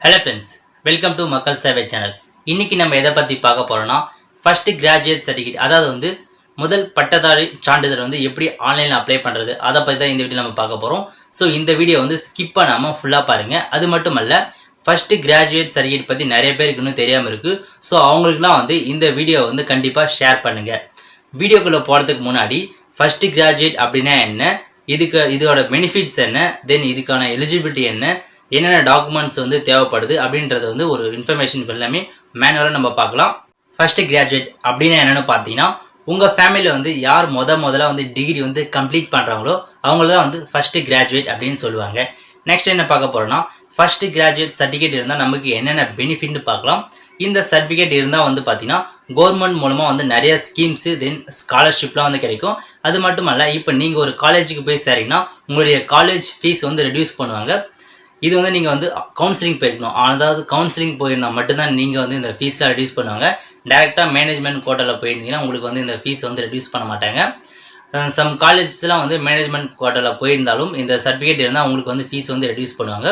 Hello friends, welcome to மக்கள் சேவை channel. இன்னைக்கு நம்ம எதை பத்தி பார்க்க போறோம்னா ஃபர்ஸ்ட் கிராஜுவேட் சர்டிஃபிகேட், அதாவது வந்து முதல் பட்டதாரி சான்றிதழ் வந்து எப்படி ஆன்லைன்ல அப்ளை பண்றது அதை பத்தி தான் இந்த வீடியோ நம்ம பார்க்க போறோம். ஸோ இந்த வீடியோ வந்து ஸ்கிப் பண்ணாம ஃபுல்லா பாருங்க. அது மட்டும் அல்ல, ஃபர்ஸ்ட் கிராஜுவேட் சர்டிஃபிகேட் பத்தி நிறைய பேருக்கு இன்னும் தெரியாம இருக்கு. ஸோ அவங்களுக்குலாம் வந்து இந்த வீடியோ வந்து கண்டிப்பா ஷேர் பண்ணுங்க. வீடியோக்குள்ள போறதுக்கு முன்னாடி ஃபர்ஸ்ட் கிராஜுவேட் அப்படின்னா என்ன, இதோட பெனிஃபிட்ஸ் என்ன, தென் இதுக்கான எலிஜிபிலிட்டி என்ன, என்னென்ன டாக்குமெண்ட்ஸ் வந்து தேவைப்படுது அப்படின்றது வந்து ஒரு இன்ஃபர்மேஷன் எல்லாமே மேனுவலாக நம்ம பார்க்கலாம். ஃபர்ஸ்ட் கிராஜுவேட் அப்படின்னா என்னென்னு பார்த்தீங்கன்னா, உங்கள் ஃபேமிலியில் வந்து யார் முதல்ல வந்து டிகிரி வந்து கம்ப்ளீட் பண்ணுறாங்களோ அவங்கள தான் வந்து ஃபர்ஸ்ட் கிராஜுவேட் அப்படின்னு சொல்லுவாங்க. நெக்ஸ்ட் என்ன பார்க்க போகிறோன்னா, ஃபர்ஸ்ட் கிராஜுவேட் சர்டிஃபிகேட் இருந்தால் நமக்கு என்னென்ன பெனிஃபிட்னு பார்க்கலாம். இந்த சர்டிஃபிகேட் இருந்தால் வந்து பார்த்தீங்கன்னா கவர்மெண்ட் மூலமாக வந்து நிறைய ஸ்கீம்ஸு தென் ஸ்காலர்ஷிப்லாம் வந்து கிடைக்கும். அது மட்டும் அல்ல, இப்போ நீங்கள் ஒரு காலேஜுக்கு போய் சேரீங்கன்னா உங்களுடைய காலேஜ் ஃபீஸ் வந்து ரெடியூஸ் பண்ணுவாங்க. இது வந்து நீங்கள் வந்து கவுன்சிலிங் போயிருக்கணும், அதாவது கவுன்சிலிங் போயிருந்தால் மட்டும்தான் நீங்கள் வந்து இந்த ஃபீஸ்லாம் ரெடியூஸ் பண்ணுவாங்க. டேரெக்டாக மேனேஜ்மெண்ட் கோட்டாவில் போயிருந்தீங்கன்னா உங்களுக்கு வந்து இந்த ஃபீஸ் வந்து ரெடியூஸ் பண்ண மாட்டாங்க. சம் காலேஜஸ்லாம் வந்து மேனேஜ்மெண்ட் கோட்டாவில் போயிருந்தாலும் இந்த சர்டிஃபிகேட் இருந்தால் உங்களுக்கு வந்து ஃபீஸ் வந்து ரெடியூஸ் பண்ணுவாங்க.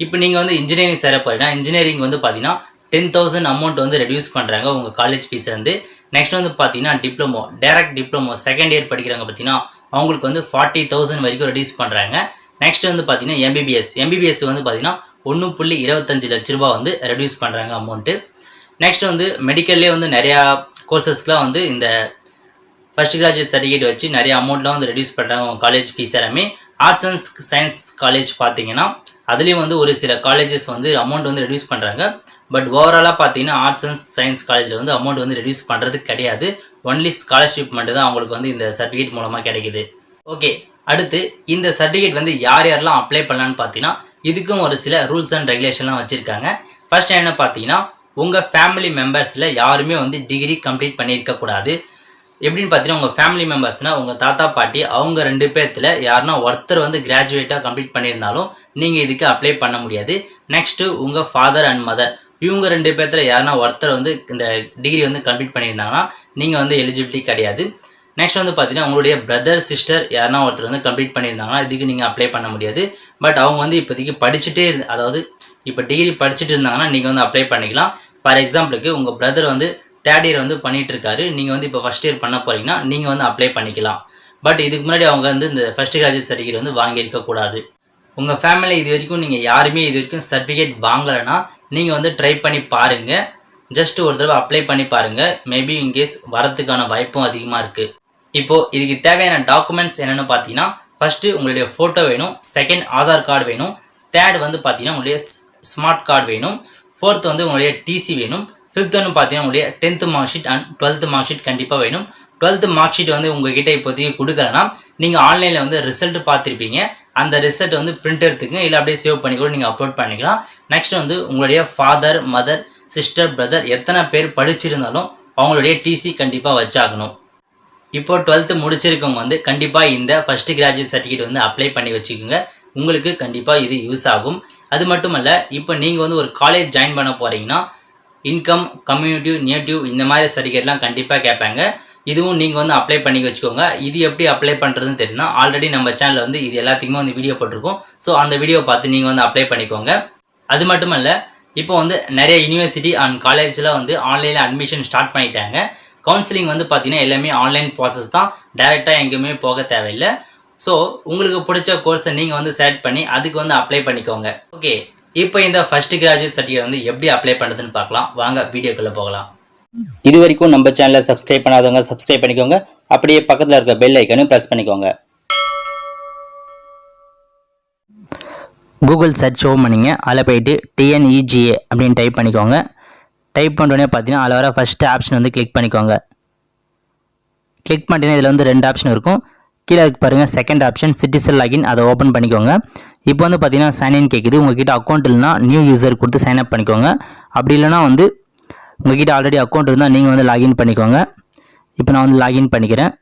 இப்போ நீங்கள் வந்து இன்ஜினியரிங் சேர போகிறீங்கன்னா இன்ஜினியரிங் வந்து பார்த்தீங்கன்னா 10,000 அமௌண்ட் வந்து ரெடியூஸ் பண்ணுறாங்க உங்கள் காலேஜ் ஃபீஸ் வந்து. நெக்ஸ்ட் வந்து பார்த்தீங்கன்னா diploma, direct diploma second year படிக்கிறாங்க பார்த்தீங்கன்னா அவங்களுக்கு வந்து 40,000 வரைக்கும் ரெடியூஸ் பண்ணுறாங்க. நெக்ஸ்ட் வந்து பார்த்தீங்கன்னா எம்பிபிஎஸ் வந்து பார்த்தீங்கன்னா 1.25 லட்ச ரூபா வந்து ரெடியூஸ் பண்ணுறாங்க அமௌண்ட்டு. நெக்ஸ்ட் வந்து மெடிக்கல்லே வந்து நிறையா கோர்சஸ்க்குலாம் வந்து இந்த ஃபர்ஸ்ட் கிராஜுவேட் சர்டிஃபிகேட் வச்சு நிறைய அமௌண்ட்லாம் வந்து ரெடியூஸ் பண்ணுறாங்க உங்கள் காலேஜ் ஃபீஸ் எல்லாமே. ஆர்ட்ஸ் அண்ட் சயின்ஸ் காலேஜ் பார்த்தீங்கன்னா அதுலேயும் வந்து ஒரு சில காலேஜஸ் வந்து அமௌண்ட் வந்து ரெடியூஸ் பண்ணுறாங்க. பட் ஓவராலாக பார்த்தீங்கன்னா ஆர்ட்ஸ் அண்ட் சயின்ஸ் காலேஜில் வந்து அமௌண்ட் வந்து ரெடியூஸ் பண்ணுறது கிடையாது. ஒன்லி ஸ்காலர்ஷிப் மட்டும் தான் அவங்களுக்கு வந்து இந்த சர்டிஃபிகேட் மூலமாக கிடைக்குது. ஓகே, அடுத்து இந்த சர்டிஃபிகேட் வந்து யாரெல்லாம் அப்ளை பண்ணலான்னு பார்த்தீங்கன்னா இதுக்கும் ஒரு சில ரூல்ஸ் அண்ட் ரெகுலேஷன்லாம் வச்சுருக்காங்க. ஃபர்ஸ்ட் என்ன பார்த்தீங்கன்னா, உங்கள் ஃபேமிலி மெம்பர்ஸில் யாருமே வந்து டிகிரி கம்ப்ளீட் பண்ணியிருக்கக்கூடாது. எப்படின்னு பார்த்தீங்கன்னா, உங்கள் ஃபேமிலி மெம்பர்ஸ்னால் உங்கள் தாத்தா பாட்டி அவங்க 2 பேர்த்தில் யாருன்னா ஒருத்தர் வந்து கிராஜுவேட்டாக கம்ப்ளீட் பண்ணியிருந்தாலும் நீங்கள் இதுக்கு அப்ளை பண்ண முடியாது. நெக்ஸ்ட்டு உங்கள் ஃபாதர் அண்ட் மதர் இவங்க 2 பேர்த்தில் யாருன்னா ஒருத்தர் வந்து இந்த டிகிரி வந்து கம்ப்ளீட் பண்ணியிருந்தாங்கன்னா நீங்கள் வந்து எலிஜிபிலிட்டி கிடையாது. நெக்ஸ்ட் வந்து பார்த்தீங்கன்னா உங்களுடைய பிரதர் சிஸ்டர் யாருன்னா ஒருத்தர் வந்து கம்ப்ளீட் பண்ணியிருந்தாங்கன்னா இதுக்கு நீங்கள் அப்ளை பண்ண முடியாது. பட் அவங்க வந்து இப்போதைக்கு படிச்சுட்டே அதாவது இப்போ டிகிரி படிச்சுட்டு இருந்தாங்கன்னா நீங்கள் வந்து அப்ளை பண்ணிக்கலாம். ஃபார் எக்ஸாம்பிளுக்கு உங்கள் பிரதர் வந்து 3rd இயர் வந்து பண்ணிகிட்டு இருக்காரு, நீங்கள் வந்து இப்போ ஃபஸ்ட் இயர் பண்ண போகிறீங்கன்னா நீங்கள் வந்து அப்ளை பண்ணிக்கலாம். பட் இதுக்கு முன்னாடி அவங்க வந்து இந்த ஃபர்ஸ்ட் கிராஜுவேட் சர்டிஃபிகேட் வந்து வாங்கியிருக்கக்கூடாது. உங்கள் ஃபேமிலியில் இது வரைக்கும் நீங்கள் யாருமே இது வரைக்கும் சர்டிஃபிகேட் வாங்கலைன்னா நீங்கள் வந்து ட்ரை பண்ணி பாருங்கள். ஜஸ்ட் ஒரு தடவை அப்ளை பண்ணி பாருங்கள், மேபி இன்கேஸ் வரத்துக்கான வாய்ப்பும் அதிகமாக இருக்குது. இப்போது இதுக்கு தேவையான டாக்குமெண்ட்ஸ் என்னென்னு பார்த்தீங்கன்னா, ஃபஸ்ட்டு உங்களுடைய ஃபோட்டோ வேணும், செகண்ட் ஆதார் கார்டு வேணும், தேர்ட் வந்து பார்த்தீங்கன்னா உங்களுடைய ஸ்மார்ட் கார்டு வேணும், ஃபோர்த் வந்து உங்களுடைய டிசி வேணும், ஃபிஃப்த் வந்து பார்த்தீங்கன்னா உங்களுடைய 10th mark sheet and 12th mark sheet கண்டிப்பாக வேணும். 12th மார்க் ஷீட் வந்து உங்ககிட்ட இப்போதைக்கு கொடுக்கலன்னா நீங்கள் ஆன்லைனில் வந்து ரிசல்ட் பார்த்துருப்பீங்க, அந்த ரிசல்ட் வந்து பிரிண்ட் எடுத்துக்கங்க, இல்லை அப்படியே சேவ் பண்ணி கூட நீங்கள் அப்லோட் பண்ணிக்கலாம். நெக்ஸ்ட் வந்து உங்களுடைய ஃபாதர் மதர் சிஸ்டர் பிரதர் எத்தனை பேர் படிச்சிருந்தாலும் அவங்களுடைய டிசி கண்டிப்பாக வச்சாகணும். இப்போ 12th முடிச்சிருக்கவங்க வந்து கண்டிப்பாக இந்த ஃபர்ஸ்ட் கிராஜுவேட் சர்டிஃபிகேட் வந்து அப்ளை பண்ணி வச்சுக்கோங்க, உங்களுக்கு கண்டிப்பாக இது யூஸ் ஆகும். அது மட்டும் இல்லை, இப்போ நீங்கள் வந்து ஒரு காலேஜ் ஜாயின் பண்ண போகிறீங்கன்னா இன்கம், கம்யூனிட்டிவ், நேட்டிவ் இந்த மாதிரி சர்டிஃபிகேட்லாம் கண்டிப்பாக கேட்பாங்க. இதுவும் நீங்கள் வந்து அப்ளை பண்ணி வச்சுக்கோங்க. இது எப்படி அப்ளை பண்ணுறதுன்னு தெரியும்னா ஆல்ரெடி நம்ம சேனலில் வந்து இது எல்லாத்துக்குமே வந்து வீடியோ போட்டிருக்கோம். ஸோ அந்த வீடியோ பார்த்து நீங்கள் வந்து அப்ளை பண்ணிக்கோங்க. அது மட்டும் இல்லை, இப்போ வந்து நிறைய யூனிவர்சிட்டி அண்ட் காலேஜில் வந்து ஆன்லைனில் அட்மிஷன் ஸ்டார்ட் பண்ணிட்டாங்க. கவுன்சிலிங் வந்து பார்த்தீங்கன்னா எல்லாமே ஆன்லைன் ப்ராசஸ் தான், டைரெக்டாக எங்கேயுமே போக தேவையில்லை. ஸோ உங்களுக்கு பிடிச்ச கோர்ஸை நீங்கள் வந்து செலக்ட் பண்ணி அதுக்கு வந்து அப்ளை பண்ணிக்கோங்க. ஓகே, இப்போ இந்த ஃபர்ஸ்ட் கிராஜுவேட் சர்டிஃபிகேட் வந்து எப்படி அப்ளை பண்ணுறதுன்னு பார்க்கலாம். வாங்க வீடியோக்குள்ளே போகலாம். இது வரைக்கும் நம்ம சேனலை சப்ஸ்கிரைப் பண்ணாதவங்க சப்ஸ்கிரைப் பண்ணிக்கோங்க, அப்படியே பக்கத்தில் இருக்க பெல் ஐக்கனையும் ப்ரெஸ் பண்ணிக்கோங்க. கூகுள் சர்ச் ஓப்பன் பண்ணிங்க, அதில் போயிட்டு TNEGA அப்படின்னு டைப் பண்ணிக்கோங்க. டைப் பண்ணுறோன்னே பார்த்தீங்கன்னா அதில் வர ஃபஸ்ட்டு ஆப்ஷன் வந்து கிளிக் பண்ணிக்கோங்க. கிளிக் பண்ணிட்டீங்கன்னா இதில் வந்து 2 ஆப்ஷன் இருக்கும். கீழே இருக்கு பாருங்கள், செகண்ட் ஆப்ஷன் சிட்டிசன் லாகின், அதை ஓப்பன் பண்ணிக்கோங்க. இப்போ வந்து பார்த்தீங்கன்னா சைன்இன் கேட்குது. உங்கள்கிட்ட அக்கௌண்ட் இல்லைனா நியூ யூசர் கொடுத்து சைன் அப் பண்ணிக்கோங்க. அப்படி இல்லைனா வந்து உங்கள்கிட்ட ஆல்ரெடி அக்கௌண்ட் இருந்தால் நீங்கள் வந்து லாகின் பண்ணிக்கோங்க. இப்போ நான் வந்து லாகின் பண்ணிக்கிறேன்.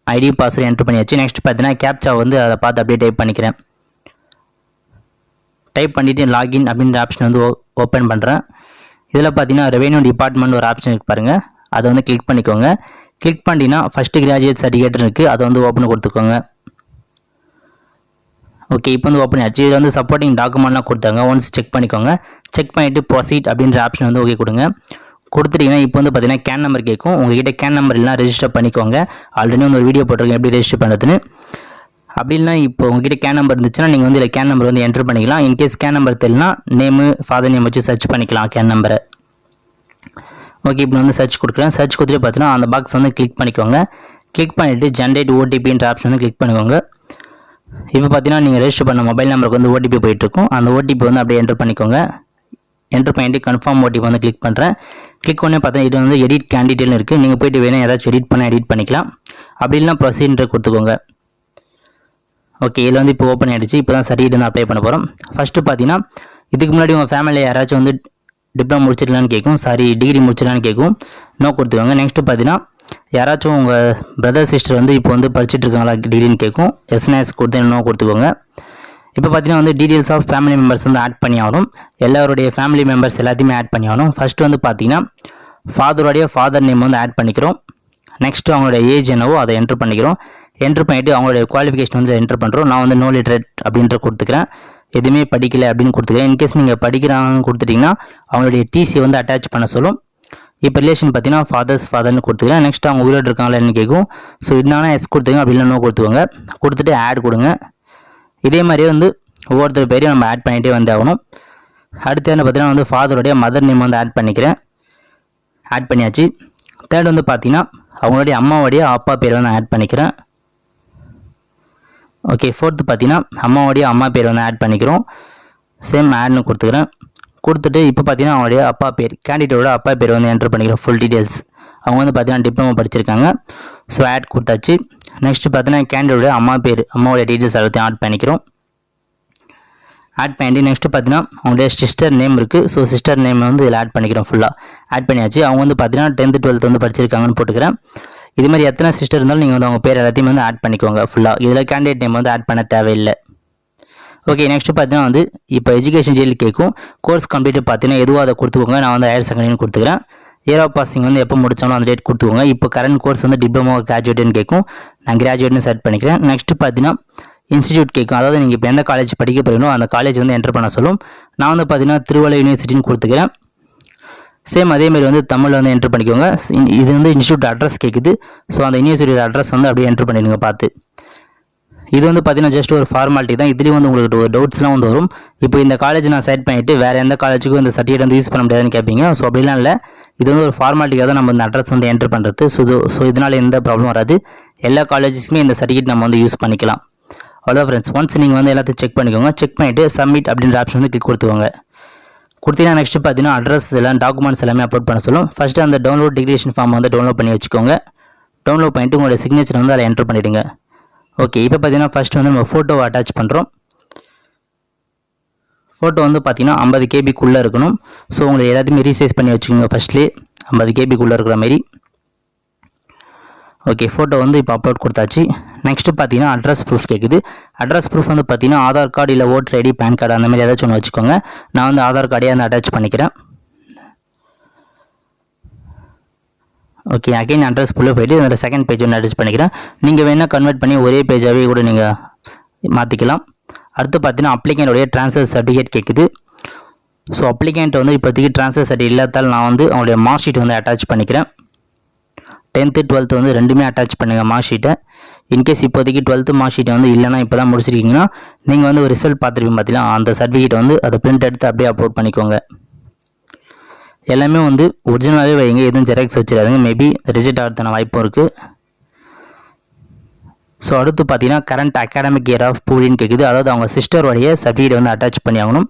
ஐடி பாஸ்வேர்டு என்ட்ரு பண்ணியாச்சு. நெக்ஸ்ட் பார்த்தீங்கன்னா கேப்சா வந்து அதை பார்த்து அப்படியே டைப் பண்ணிக்கிறேன். டைப் பண்ணிவிட்டு லாகின் அப்படின்ற ஆப்ஷன் வந்து ஓப்பன் பண்ணுறேன். இதில் பார்த்தீங்கன்னா ரெவென்யூ டிபார்ட்மெண்ட் ஒரு ஆப்ஷன் இருக்குது பாருங்கள், அதை வந்து கிளிக் பண்ணிக்கோங்க. கிளிக் பண்ணிட்டீங்கன்னா ஃபஸ்ட்டு கிராஜுவேட் சர்டிஃபிகேட் இருக்குது, அதை வந்து ஓப்பன் கொடுத்துக்கோங்க. ஓகே, இப்போ வந்து ஓப்பன் ஆச்சு. இதில் வந்து சப்போர்ட்டிங் டாக்குமெண்ட்லாம் கொடுத்தாங்க. ஒன்ஸ் செக் பண்ணிக்கோங்க. செக் பண்ணிவிட்டு ப்ரொசீட் அப்படின்ற ஆப்ஷன் வந்து ஓகே கொடுங்க. கொடுத்துட்டிங்கன்னா இப்போ வந்து பார்த்தீங்கன்னா கேன் நம்பர் கேட்கும். உங்கள்கிட்ட கேன் நம்பர் இல்லைனா ரெஜிஸ்டர் பண்ணிக்கோங்க. ஆல்ரெடி வந்து ஒரு வீடியோ போட்டிருக்கேன் எப்படி ரெஜிஸ்டர் பண்ணுறதுன்னு. அப்படி இல்லைனா இப்போ உங்ககிட்ட கேன் நம்பர் இருந்துச்சுன்னா நீங்கள் வந்து இதில் கேன் நம்பர் வந்து என்டர் பண்ணிக்கலாம். இன்கேஸ் கேன் நம்பர் தெரியலனா நேமு ஃபாதர் நேம் வச்சு சர்ச் பண்ணிக்கலாம் கேன் நம்பரை. ஓகே, இப்போ வந்து சர்ச் கொடுக்குறேன். சர்ச் கொடுத்துட்டு பார்த்தீங்கன்னா அந்த பாக்ஸ் வந்து கிளிக் பண்ணிக்கோங்க. கிளிக் பண்ணிவிட்டு ஜென்ரேட் ஓடிபின்ற ஆப்ஷன் வந்து கிளிக் பண்ணிக்கோங்க. இப்போ பார்த்தீங்கன்னா நீங்கள் ரெஜிஸ்டர் பண்ண மொபைல் நம்பருக்கு வந்து ஓடிபி போயிட்டுருக்கும். அந்த ஓடிபி வந்து அப்படியே என்டர் பண்ணிக்கோங்க. என்டர் பண்ணிட்டு கன்ஃபார்ம் ஓடிபி வந்து கிளிக் பண்ணுறேன். கிளிக் பண்ணி பார்த்தீங்கன்னா இது வந்து எடிட் கேண்டிடேட்னு இருக்குது. நீங்கள் போய்ட்டு வேணும் ஏதாச்சும் எடிட் பண்ணிக்கலாம். அப்படி இல்லைனா ப்ரொசீஜர் கொடுத்துக்கோங்க. ஓகே, இதில் வந்து இப்போ ஓப்பன் ஆகிடுச்சு. இப்போ தான் சர்டிஃபிகேட் வந்து அப்ளை பண்ண போகிறோம். ஃபஸ்ட்டு பார்த்தீங்கன்னா இதுக்கு முன்னாடி உங்கள் ஃபேமிலியில் யாராச்சும் வந்து டிப்ளமோ முடிச்சிடலான்னு கேட்கும். டிகிரி முடிச்சிடலான்னு கேட்கும். நோ கொடுத்துக்கோங்க. நெக்ஸ்ட்டு பார்த்தீங்கன்னா யாராச்சும் உங்கள் பிரதர் சிஸ்டர் வந்து இப்போ வந்து படிச்சுட்டு இருக்காங்களா டிகிரின்னு கேட்கும். எஸ்என்எஸ் கொடுத்து நோ கொடுத்துக்கோங்க. இப்போ பார்த்தீங்கன்னா வந்து டீட்டெயில்ஸ் ஆஃப் ஃபேமிலி மெம்பர்ஸ் வந்து ஆட் பண்ணி ஆகணும். எல்லாருடைய ஃபேமிலி மெம்பர்ஸ் எல்லாத்தையுமே ஆட் பண்ணி ஆகணும். ஃபஸ்ட்டு வந்து பார்த்தீங்கன்னா ஃபாதர் நேம் வந்து ஆட் பண்ணிக்கிறோம். நெக்ஸ்ட்டு அவங்களோட ஏஜ் என்னவோ அதை என்ட்ரு பண்ணிக்கிறோம். என்ட்ரு பண்ணிவிட்டு அவங்களுடைய குவாலிஃபிகேஷன் வந்து என்ட்ரு பண்ணுறோம். நான் வந்து நோ லிட்ரேட் அப்படின்ற கொடுத்துக்கிறேன். எதுவுமே படிக்கலை அப்படின்னு கொடுத்துக்கிறேன். இன்கேஸ் நீங்கள் படிக்கிறாங்கன்னு கொடுத்துட்டிங்கன்னா அவங்களுடைய டிசி வந்து அட்டாச் பண்ண சொல்லும். இப்போ ரிலேஷன் பார்த்தீங்கன்னா ஃபாதர்னு கொடுத்துக்கிறேன். நெக்ஸ்ட் அவங்க உயிரோடு இருக்காங்களா என்ன கேட்கும். ஸோ என்னன்னா எஸ் கொடுத்துங்க, அப்படி இல்லைன்னா நோ கொடுத்துக்கோங்க. கொடுத்துட்டு ஆட் கொடுங்க. இதே மாதிரியே வந்து ஒவ்வொருத்தர் பேரையும் நம்ம ஆட் பண்ணிகிட்டே வந்து ஆகணும். அடுத்து என்ன பார்த்தீங்கன்னா வந்து ஃபாதருடைய மதர் நேம் வந்து ஆட் பண்ணிக்கிறேன். ஆட் பண்ணியாச்சு. தேர்ட் வந்து பார்த்தீங்கன்னா அவங்களுடைய அம்மாவுடைய அப்பா பேர் வந்து ஆட் பண்ணிக்கிறேன். ஓகே, ஃபோர்த்து பார்த்தீங்கன்னா அம்மாவுடைய அம்மா பேர் வந்து ஆட் பண்ணிக்கிறோம். சேம் ஆட்னு கொடுத்துக்கிறேன். கொடுத்துட்டு இப்போ பார்த்தீங்கன்னா அவங்களுடைய அப்பா பேர் கேண்டிடேட்டோட அப்பா பேர் வந்து என்ட்ரு பண்ணிக்கிறோம். ஃபுல் டீட்டெயில்ஸ் அவங்க வந்து பார்த்தீங்கன்னா டிப்ளமோ படிச்சிருக்காங்க. ஸோ ஆட் கொடுத்தாச்சு. நெக்ஸ்ட்டு பார்த்தீங்கன்னா கேண்டிடேட்டோட அம்மாவுடைய டீட்டெயில்ஸ் எல்லாத்தையும் ஆட் பண்ணிக்கிறோம். ஆட் பண்ணிட்டு நெக்ஸ்ட்டு பார்த்தீங்கன்னா அவங்களுடைய சிஸ்டர் நேம் இருக்குது. ஸோ சிஸ்டர் நேம் வந்து இதில் ஆட் பண்ணிக்கிறோம். ஃபுல்லாக ஆட் பண்ணியாச்சு. அவங்க வந்து பார்த்தீங்கன்னா 10th 12th வந்து படிச்சிருக்காங்கன்னு போட்டுக்கிறேன். இது மாதிரி எத்தனை சிஸ்டர் இருந்தாலும் நீங்கள் வந்து அவங்க பேர் எல்லாத்தையும் வந்து ஆட் பண்ணிக்கோங்க ஃபுல்லாக. இதில் கேண்டிடேட் நேம் வந்து ஆட் பண்ண தேவையில்லை. ஓகே, நெக்ஸ்ட்டு பார்த்தீங்கன்னா வந்து இப்போ எஜுகேஷன் டீல் கேட்கும். கோர்ஸ் கம்ப்ளீட் பார்த்தீங்கன்னா எதுவும் அதை கொடுத்துக்கோங்க. நான் வந்து ஹையர் செகண்டரின்னு கொடுத்துக்கிறேன். இயர் ஆஃப் பாசிங் வந்து எப்போ முடிச்சாலும் அந்த டேட் கொடுத்துக்கோங்க. இப்போ கரண்ட் கோர்ஸ் வந்து டிப்ளமோ கிராஜுவேட்னு கேட்கும். நான் கிராஜுவேட்னு செட் பண்ணிக்கிறேன். நெக்ஸ்ட்டு பார்த்தீங்கன்னா இன்ஸ்டியூட் கேட்கும். அதாவது நீங்கள் இப்போ எந்த காலேஜ் படிக்க போகிறீங்களோ அந்த காலேஜ் வந்து என்டர் பண்ண சொல்லும். நான் வந்து பார்த்தீங்கன்னா திருவள்ளூர் யூனிவர்சிட்டின்னு கொடுத்துக்கிறேன். சேம் அதேமாதிரி வந்து தமிழில் வந்து என்ட்ரு பண்ணிக்கோங்க. இது வந்து இன்ஸ்டியூட் அட்ரஸ் கேட்குது. ஸோ அந்த யூனிவர்சிட்டியோட அட்ரஸ் வந்து அப்படியே என்ட்ரு பண்ணிடுங்க பார்த்து. இது வந்து பார்த்தீங்கன்னா ஜஸ்ட் ஒரு ஃபார்மாலிட்டி தான். இதுலேயும் வந்து உங்களுக்கு ஒரு டவுட்ஸ்லாம் வந்து வரும். இப்போ இந்த காலேஜ் நான் செட் பண்ணிவிட்டு வேறு எந்த காலேஜுக்கும் இந்த சர்டிஃபிகேட் வந்து யூஸ் பண்ண முடியாதுன்னு கேட்பீங்க. ஸோ அப்படிலாம் இல்லை. இது வந்து ஒரு ஃபார்மாலிட்டியாக தான் நம்ம இந்த அட்ரஸ் வந்து என்ட்ரு பண்ணுறது. ஸோ இதனால் எந்த ப்ராப்ளம் வராது. எல்லா காலேஜஸ்க்குமே இந்த சர்டிஃபிகேட் நம்ம வந்து யூஸ் பண்ணிக்கலாம். அவ்வளோதான் ஃப்ரெண்ட்ஸ். ஒன்ஸ் நீங்கள் வந்து எல்லாத்தையும் செக் பண்ணிக்கோங்க. செக் பண்ணிவிட்டு சப்மிட் அப்படின்ற ஆப்ஷன் வந்து கிளிக் கொடுத்துக்கோங்க. கொடுத்தீங்கன்னா நெக்ஸ்ட்டு பார்த்தீங்கன்னா அட்ரஸ் எல்லாம் டாக்குமெண்ட்ஸ் எல்லாமே அப்லோட் பண்ண சொல்லும். ஃபஸ்ட்டு அந்த டவுன்லோட் டிக்ளரேஷன் ஃபார்ம் வந்து டவுன்லோட் பண்ணி வச்சுக்கோங்க. டவுன்லோட் பண்ணிவிட்டு உங்களோட சிக்னேச்சர் வந்து அதில் என்ட்ரு பண்ணிவிடுங்க. ஓகே, இப்போ பார்த்தீங்கன்னா ஃபஸ்ட்டு வந்து நம்ம ஃபோட்டோவை அட்டாச் பண்ணுறோம். ஃபோட்டோ வந்து பார்த்தீங்கன்னா 50 KBக்குள்ளே இருக்கணும். ஸோ உங்களை எல்லாத்தையுமே ரீசைஸ் பண்ணி வச்சுக்கோங்க. ஃபஸ்ட்லேயே 50 KBக்குள்ளே இருக்கிற மாதிரி. ஓகே, ஃபோட்டோ வந்து இப்போ அப்லோட் கொடுத்தாச்சு. நெக்ஸ்ட்டு பார்த்தீங்கன்னா அட்ரஸ் ப்ரூஃப் கேட்குது. அட்ரஸ் ப்ரூஃப் வந்து பார்த்தீங்கன்னா ஆதார் கார்டு இல்லை ஓட்டர் ஐடி பேன் கார்டு அந்த மாதிரி ஏதாச்சும் ஒன்று வச்சுக்கோங்க. நான் வந்து ஆதார் கார்டே வந்து அட்டாச் பண்ணிக்கிறேன். ஓகே, அகைன் அட்ரஸ் ஃபுல்லாக போய்ட்டு அந்த செகண்ட் பேஜ் ஒன்று அட்டாச் பண்ணிக்கிறேன். நீங்கள் வேணால் கன்வெர்ட் பண்ணி ஒரே பேஜாகவே கூட நீங்கள் மாற்றிக்கலாம். அடுத்து பார்த்தீங்கன்னா அப்ளிகேண்டோடைய ட்ரான்ஸ்ஃபர் சர்டிஃபிகேட் கேட்குது. ஸோ அப்ளிகேண்ட் வந்து இப்போதைக்கு ட்ரான்ஸ்ஃபர் சர்டிஃபிகேட் இல்லாதால் நான் வந்து அவங்களுடைய மார்க் ஷீட் வந்து அட்டாச் பண்ணிக்கிறேன். 10th 12th வந்து ரெண்டுமே அட்டாச் பண்ணுங்கள் மார்க் ஷீட்டை. இன்கேஸ் இப்போதைக்கு 12th மார்க் ஷீட்டை வந்து இல்லைனா இப்போ தான் முடிச்சிருக்கீங்கன்னா நீங்கள் வந்து ஒரு ரிசல்ட் பார்த்துருப்பீங்க பார்த்தீங்கன்னா அந்த சர்டிஃபிகேட் வந்து அதை பிரிண்ட் எடுத்து அப்படியே அப்லோட் பண்ணிக்கோங்க. எல்லாமே வந்து ஒரிஜினலாகவே வைங்க, எதுவும் ஜெராக்ஸ் வச்சிடாதுங்க. மேபி ரிஜெக்ட் ஆகிறதுக்கான வாய்ப்பும் இருக்குது. ஸோ அடுத்து பார்த்தீங்கன்னா கரண்ட் அகாடமிக் இயர் ஆஃப் பூரின்னு கேட்குது. அதாவது அவங்க சிஸ்டருடைய சர்டிஃபிகேட் வந்து அட்டாச் பண்ணி ஆகணும்.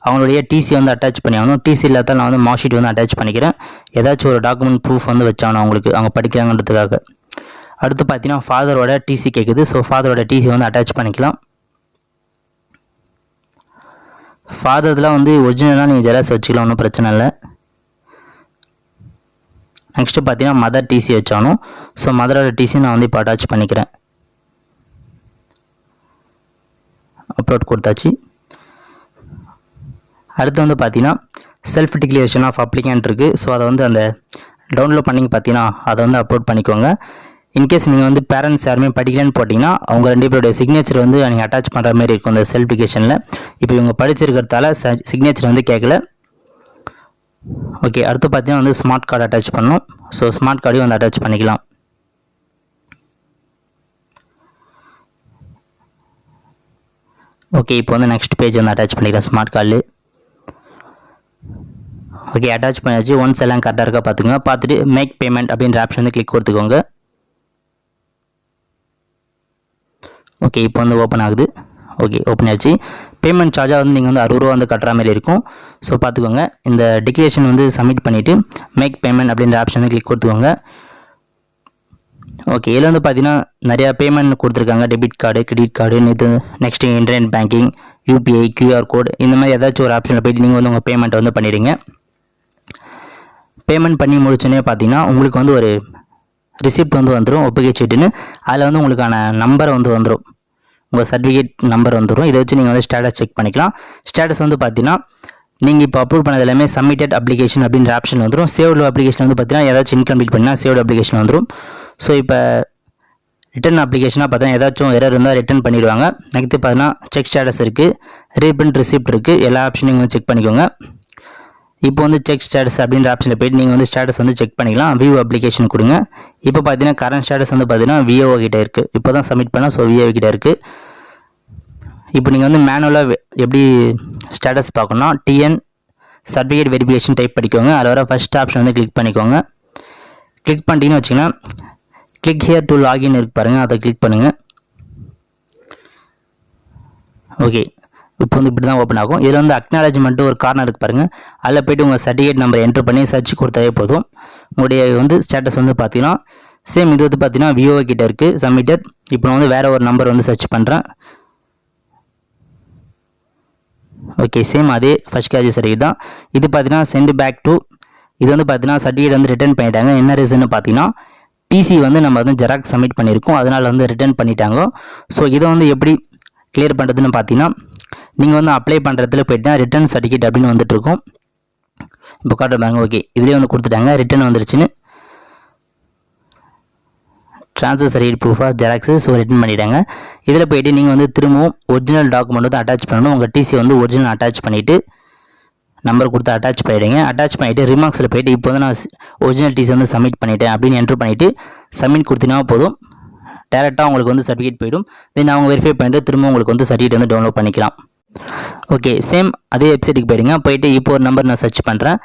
அவங்களுடைய டிசி வந்து அட்டாச் பண்ணி ஆகணும். டிசி இல்லாத நான் வந்து மார்க் ஷீட் வந்து அட்டாச் பண்ணிக்கிறேன். ஏதாச்சும் ஒரு டாக்குமெண்ட் ப்ரூஃப் வந்து வச்சாகணும் அவங்களுக்கு, அவங்க படிக்கிறாங்கன்றதுக்காக. அடுத்து பார்த்தீங்கன்னா ஃபாதரோட டிசி கேட்குது. ஸோ ஃபாதரோட டிசி வந்து அட்டாச் பண்ணிக்கலாம். ஃபாதர்லாம் வந்து ஒரிஜினலாக நீங்கள் ஜெராக்ஸ் வச்சுக்கலாம், ஒன்றும் பிரச்சனை இல்லை. நெக்ஸ்ட்டு பார்த்தீங்கன்னா மதர் டிசி வச்சாகணும். ஸோ மதரோட டிசி நான் வந்து இப்போ அட்டாச் பண்ணிக்கிறேன். அப்லோட் கொடுத்தாச்சு. அடுத்து வந்து பார்த்தீங்கன்னா செல்ஃப் டிக்ளரேஷன் ஆஃப் அப்ளிகேண்ட் இருக்குது. ஸோ அதை வந்து அந்த டவுன்லோட் பண்ணிங்க பார்த்தீங்கன்னா அதை வந்து அப்லோட் பண்ணிக்கோங்க. இன்கேஸ் நீங்கள் வந்து பேரண்ட்ஸ் யாருமே படிக்கலன்னு போட்டிங்கன்னா அவங்க 2 பேருடைய சிக்னேச்சர் வந்து நீங்கள் அட்டாச் பண்ணுற மாதிரி இருக்கும் இந்த செல்ஃபிகேஷனில். இப்போ இவங்க படிச்சிருக்கிறதால சிக்னேச்சர் வந்து கேட்கல. ஓகே, அடுத்து பார்த்தீங்கன்னா வந்து ஸ்மார்ட் கார்டு அட்டாச் பண்ணணும். ஸோ ஸ்மார்ட் கார்டையும் வந்து அட்டாச் பண்ணிக்கலாம். ஓகே, இப்போ வந்து நெக்ஸ்ட் பேஜ் வந்து அட்டாச் பண்ணிக்கலாம் ஸ்மார்ட் கார்டு. ஓகே, அட்டாச் பண்ணியாச்சு. ஒன்ஸ் எல்லாம் கரெக்டாக இருக்கா பார்த்துக்கோங்க. பார்த்துட்டு மேக் பேமெண்ட் அப்படின்ற ஆப்ஷன் வந்து கிளிக் கொடுத்துக்கோங்க. ஓகே, இப்போ வந்து ஓப்பன் ஆகுது. ஓகே, ஓப்பன் ஆச்சு. பேமெண்ட் சார்ஜாக வந்து நீங்கள் வந்து 60 ரூபா வந்து கட்டுற மாதிரி இருக்கும். ஸோ பார்த்துக்கோங்க. இந்த டிக்ளரேஷன் வந்து சப்மிட் பண்ணிவிட்டு மேக் பேமெண்ட் அப்படின்ற ஆப்ஷன் வந்து கிளிக் கொடுத்துக்கோங்க. ஓகே, இதில் வந்து பார்த்தீங்கன்னா நிறையா பேமெண்ட் கொடுத்துருக்காங்க. Debit card, credit card, next internet banking, UPI, QR code, இந்த மாதிரி ஏதாச்சும் ஒரு ஆப்ஷனில் போய்ட்டு நீங்கள் வந்து உங்கள் பேமெண்ட்டை வந்து பண்ணிவிடுங்க. பேமெண்ட் பண்ணி முடிச்சோன்னே பார்த்தீங்கன்னா உங்களுக்கு வந்து ஒரு ரிசிப்ட் வந்து வந்துடும், ஒப்புகை சீட்டுன்னு. அதில் வந்து உங்களுக்கான நம்பரை வந்து வந்துடும், உங்கள் சர்டிஃபிகேட் நம்பர் வந்துடும். இதை வச்சு நீங்கள் வந்து ஸ்டேட்டஸ் செக் பண்ணிக்கலாம். ஸ்டேட்டஸ் வந்து பார்த்தீங்கன்னா நீங்கள் இப்போ அப்லோட் பண்ணது எல்லாமே சப்மிட்டட் அப்ளிகேஷன் அப்படின்ற ஆப்ஷன் வந்துடும். சேவ்டு அப்ளிகேஷன் வந்து பார்த்தீங்கன்னா ஏதாச்சும் இன்கம்ப்ளீட் பண்ணால் சேவ்டு அப்ளிகேஷன் வந்துடும். ஸோ இப்போ ரிட்டன் அப்ளிகேஷனாக பார்த்தீங்கன்னா ஏதாச்சும் எரர் இருந்தால் ரிட்டன் பண்ணிடுவாங்க. நெக்ஸ்ட்டு பார்த்தீங்கன்னா செக் ஸ்டேட்டஸ் இருக்குது, ரீபிரிண்ட் ரிசிப்ட் இருக்குது. எல்லா ஆப்ஷனையும் வந்து செக் பண்ணிக்கோங்க. இப்போ வந்து செக் ஸ்டேட்டஸ் அப்படின்ற ஆப்ஷனில் போய்ட்டு நீங்கள் வந்து ஸ்டேட்டஸ் வந்து செக் பண்ணிக்கலாம். வியூ அப்ளிகேஷன் கொடுங்க. இப்போ பார்த்தீங்கன்னா கரண்ட் ஸ்டேட்டஸ் வந்து பார்த்தீங்கன்னா விஓ கிட்டே இருக்குது. இப்போ தான் சப்மிட் பண்ணால், ஸோ விஓ கிட்டே இருக்குது. இப்போ நீங்கள் வந்து மேனுவலாக எப்படி ஸ்டேட்டஸ் பார்க்கணும்னா டிஎன் சர்டிஃபிகேட் வெரிஃபிகேஷன் டைப் பண்ணிக்கோங்க. அதில் வர ஃபஸ்ட் ஆப்ஷன் வந்து கிளிக் பண்ணிக்கோங்க. கிளிக் பண்ணிட்டீங்கன்னு வச்சிங்கன்னா கிளிக் ஹியர் டு லாகின் இருக்கு பாருங்கள், அதை கிளிக் பண்ணுங்கள். ஓகே, இப்போ வந்து இப்படி தான் ஓப்பன் ஆகும். இதில் வந்து அக்னாலஜ்மெண்ட்டு ஒரு கார்னர் இருக்குது பாருங்கள், அதில் போய்ட்டு உங்கள் சர்டிஃபிகேட் நம்பர் என்ட்ரு பண்ணி சர்ச் கொடுத்தாவே போதும். உங்களுடைய வந்து ஸ்டேட்டஸ் வந்து பார்த்தீங்கன்னா சேம் இது வந்து பார்த்தீங்கன்னா விஓ கிட்டே இருக்குது சப்மிட்டட். இப்போ நான் வந்து வேறு ஒரு நம்பர் வந்து சர்ச் பண்ணுறேன். ஓகே, சேம் அதே ஃபஸ்ட் கிராஜுவேட் சர்டிஃபிகேட் தான். இது பார்த்தீங்கன்னா சென்ட் பேக் டு, இது வந்து பார்த்தீங்கன்னா சர்டிஃபிகேட் வந்து ரிட்டர்ன் பண்ணிட்டாங்க. என்ன ரீசன்னு பார்த்தீங்கன்னா டிசி வந்து நம்ம வந்து ஜெராக்ஸ் சப்மிட் பண்ணியிருக்கோம், அதனால் வந்து ரிட்டர்ன் பண்ணிட்டாங்க. ஸோ இதை வந்து எப்படி கிளியர் பண்ணுறதுன்னு பார்த்தீங்கன்னா நீங்கள் வந்து அப்ளை பண்ணுறதுல போய்ட்டுனா ரிட்டர்ன் சர்டிஃபிகேட் அப்படின்னு வந்துட்டுருக்கும். இப்போ காட்டுறாங்க. ஓகே, இதுலேயே வந்து கொடுத்துட்டாங்க, ரிட்டர்ன் வந்துருச்சுன்னு. Transfer certificate proof of xerox, so return பண்ணிட்டாங்க. இதில் போய்ட்டு நீங்கள் வந்து திரும்பவும் ஒரிஜினல் டாக்குமெண்ட் வந்து அட்டாச் பண்ணணும். உங்கள் டிசி வந்து ஒரிஜினல் அட்டாச் பண்ணிவிட்டு நம்பர் கொடுத்து அட்டாச் பண்ணிவிடுங்க. அட்டாச் பண்ணிவிட்டு ரிமார்க்ஸில் போய்ட்டு இப்போ வந்து நான் ஒரிஜினல் டிசி வந்து சப்மிட் பண்ணிவிட்டேன் அப்படின்னு என்ட்ரு பண்ணிவிட்டு சப்மிட் கொடுத்தீங்கன்னா போதும். டேரெக்டாக உங்களுக்கு வந்து சர்டிஃபிகேட் போய்டும். தென் அவங்க வெரிஃபை பண்ணிட்டு திரும்ப உங்களுக்கு வந்து சர்டிஃபிகேட் வந்து டவுன்லோட் பண்ணிக்கலாம். ஓகே, சேம் அதே வெப்சைட்டுக்கு போய்டுங்க. போய்ட்டு இப்போ ஒரு நம்பர் நான் சர்ச் பண்ணுறேன்.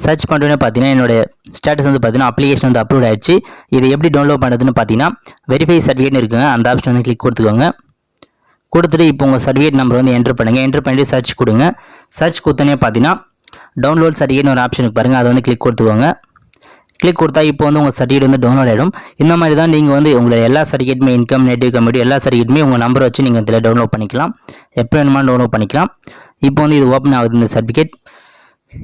சர்ச் பண்ணுறேன்னு பார்த்தீங்கன்னா என்னோடய ஸ்டேட்டஸ் வந்து பார்த்தீங்கன்னா அப்ளிகேஷன் வந்து அப்லோட் ஆயிடுச்சு. இதை எப்படி டவுன்லோட் பண்ணுறதுன்னு பார்த்தீங்கன்னா வெரிஃபை சர்டிஃபிகேட்னு இருக்குங்க, அந்த ஆப்ஷன் வந்து கிளிக் கொடுத்துக்கோங்க. கொடுத்துட்டு இப்போ உங்கள் சர்டிஃபிகேட் நம்பர் வந்து என்ட்ரு பண்ணுங்கள். என்ட்ரு பண்ணிட்டு சர்ச் கொடுங்க. சர்ச் கொடுத்தோன்னே பார்த்தீங்கன்னா டவுன்லோட் சர்டிஃபிகேட்னு ஒரு ஆப்ஷனுக்கு பாருங்கள், அதை வந்து கிளிக் கொடுத்துக்கோங்க. கிளிக் கொடுத்தா இப்போ வந்து உங்கள் சர்டிஃபிகேட் வந்து டவுன்லோட் ஆகிடும். இந்த மாதிரி தான் நீங்கள் வந்து உங்களுடைய எல்லா சர்டிஃபிகேட்டுமே, இன்கம், நேட்டிவ் கம்யூனிட்டி எல்லா சர்டிஃபிகேட்டுமே உங்கள் நம்பரை வச்சு நீங்கள் இதில் டவுன்லோட் பண்ணிக்கலாம். எப்போ வேணுமா டவுன்லோட் பண்ணிக்கலாம். இப்போ வந்து இது ஓப்பன் ஆகுது இந்த சர்டிஃபிகேட்.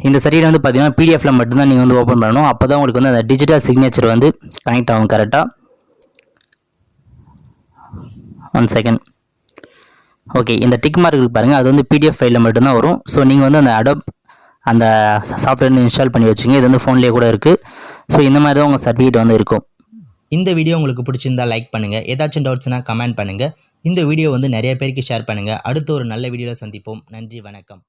இந்த சர்டிஃபிகேட் வந்து பார்த்தீங்கன்னா பிடிஎஃப்ல மட்டும்தான் நீங்கள் வந்து ஓப்பன் பண்ணணும். அப்போ தான் உங்களுக்கு வந்து அந்த டிஜிட்டல் சிக்னேச்சர் வந்து கனெக்ட் ஆகும் கரெக்டாக. 1 செகண்ட். ஓகே, இந்த டிக் மார்க் இருக்கு பாருங்கள், அது வந்து பிடிஎஃப் ஃபைலில் மட்டும்தான் வரும். ஸோ நீங்கள் வந்து அந்த அடோப் அந்த சாஃப்ட்வேர் இன்ஸ்டால் பண்ணி வச்சுங்க. இது வந்து ஃபோன்லேயே கூட இருக்குது. ஸோ இந்த மாதிரி தான் உங்கள் சர்டிஃபிகேட் வந்து இருக்கும். இந்த வீடியோ உங்களுக்கு பிடிச்சிருந்தா லைக் பண்ணுங்கள், ஏதாச்சும் டவுட்ஸ்னால் கமெண்ட் பண்ணுங்கள். இந்த வீடியோ வந்து நிறைய பேருக்கு ஷேர் பண்ணுங்கள். அடுத்து ஒரு நல்ல வீடியோவில் சந்திப்போம். நன்றி, வணக்கம்.